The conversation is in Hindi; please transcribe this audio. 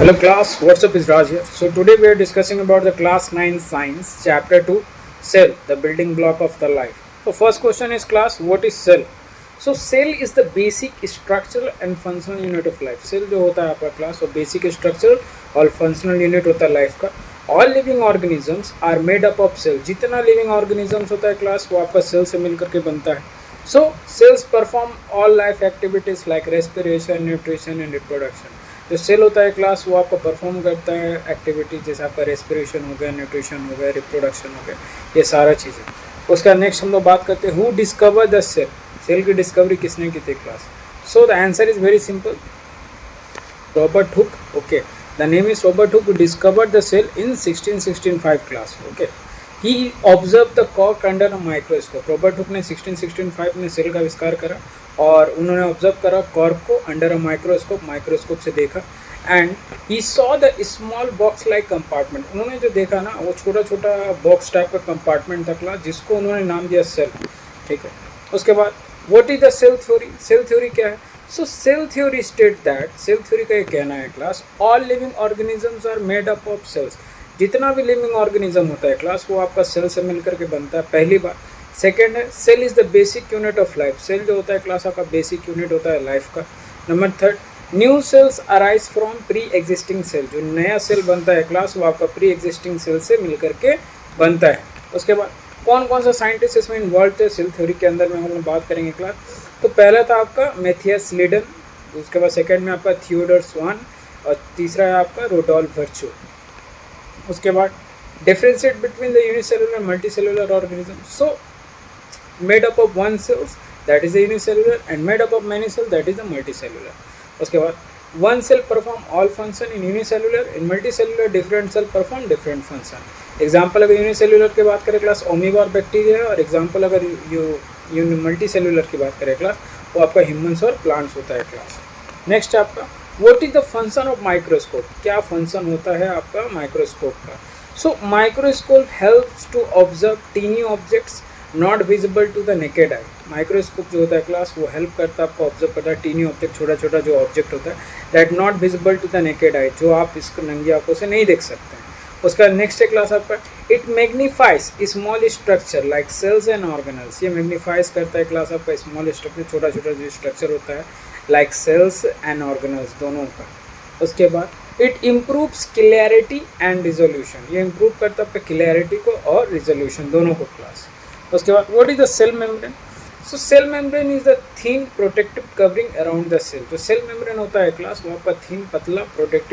Hello class, what's up, is Raj here. So today we are discussing about the class 9 science chapter 2 cell, the building block of the life. So first question is class, what is cell? So cell is the basic structural and functional unit of life. Cell जो होता है आपका class वो basic structural और functional unit होता है life का. All living organisms are made up of cell. जितना living organisms होता है class वो आपका cell से मिलकर के बनता है. So cells perform all life activities like respiration, nutrition and reproduction. जो सेल होता है क्लास वो आपको परफॉर्म करता है एक्टिविटी, जैसे आपका रेस्पिरेशन हो गया, न्यूट्रिशन हो गया, रिप्रोडक्शन हो गया, ये सारा चीज़ें. उसका नेक्स्ट हम लोग बात करते हैं who discover the cell. Cell की डिस्कवरी किसने की थी class? So the answer is very simple, Robert Hooke. Okay, the name is Robert Hooke discovered the cell in 1665 class. Okay, he observe the cork under a microscope. Robert Hooke ने 1665 में सेल का आविष्कार करा और उन्होंने ऑब्जर्व करा कॉर्क को अंडर अ माइक्रोस्कोप से देखा. And he saw the small box like compartment. उन्होंने जो देखा ना वो छोटा छोटा बॉक्स टाइप का कंपार्टमेंट था क्लास, जिसको उन्होंने नाम दिया सेल. ठीक है, उसके बाद what is the cell theory. Cell theory क्या है? So cell theory state that, cell theory का ये कहना है class, all living organisms are made up of cells. जितना भी लिविंग ऑर्गेनिज्म होता है क्लास वो आपका सेल से मिलकर के बनता है, पहली बात. सेकेंड है cell is the basic unit of life. Cell जो होता है क्लास आपका बेसिक यूनिट होता है लाइफ का. Number third, new cells arise from pre existing cell. जो नया सेल बनता है क्लास वो आपका प्री एग्जिस्टिंग सेल से मिलकर के बनता है. उसके बाद कौन कौन सा साइंटिस्ट इसमें इन्वॉल्व थे सेल थ्योरी के अंदर में हम लोग बात करेंगे क्लास. तो पहला था आपका मैथियस लिडन, उसके बाद सेकेंड में आपका थियोडोर स्वान और तीसरा है आपका रोडोल्फ वर्चू. उसके बाद differentiate between the unicellular multicellular organism. So made up of one cells that is the unicellular and made up of many cells that is the multicellular. उसके बाद one cell perform all function in unicellular, in multicellular different cell perform different function. Example अगर यूनिसेलुलर की बात करें क्लास ओमीगा और बैक्टीरिया है, और एग्जाम्पल अगर मल्टीसेलुलर की बात करें क्लास वो आपका ह्यूमंस और प्लांट्स होता है क्लास. नेक्स्ट आपका what is the function of microscope. क्या फंक्शन होता है आपका माइक्रोस्कोप का? So microscope helps to observe tiny objects not visible to the naked eye. Microscope जो होता है क्लास वो हेल्प करता है आपको ऑब्जर्व करता है टीनी ऑब्जेक्ट, छोटा छोटा जो ऑब्जेक्ट होता है that not visible to the naked eye, जो आप इसको नंगी आंखों से नहीं देख सकते हैं. उसका नेक्स्ट है क्लास आपका it magnifies small structure like cells and organelles. ये मैग्नीफाइज करता है क्लास आपका स्मॉल स्ट्रक्चर, छोटा छोटा जो स्ट्रक्चर होता है लाइक सेल्स एंड ऑर्गेनल्स दोनों का. उसके बाद it improves clarity and resolution. ये इम्प्रूव करता है आपका क्लियरिटी को और रिजोल्यूशन दोनों को क्लास. उसके बाद what is the cell membrane. So cell membrane is the thin protective covering around the cell. जो सेल मेम्ब्रेन होता है क्लास वो आपका थिन पतला प्रोटेक्टिव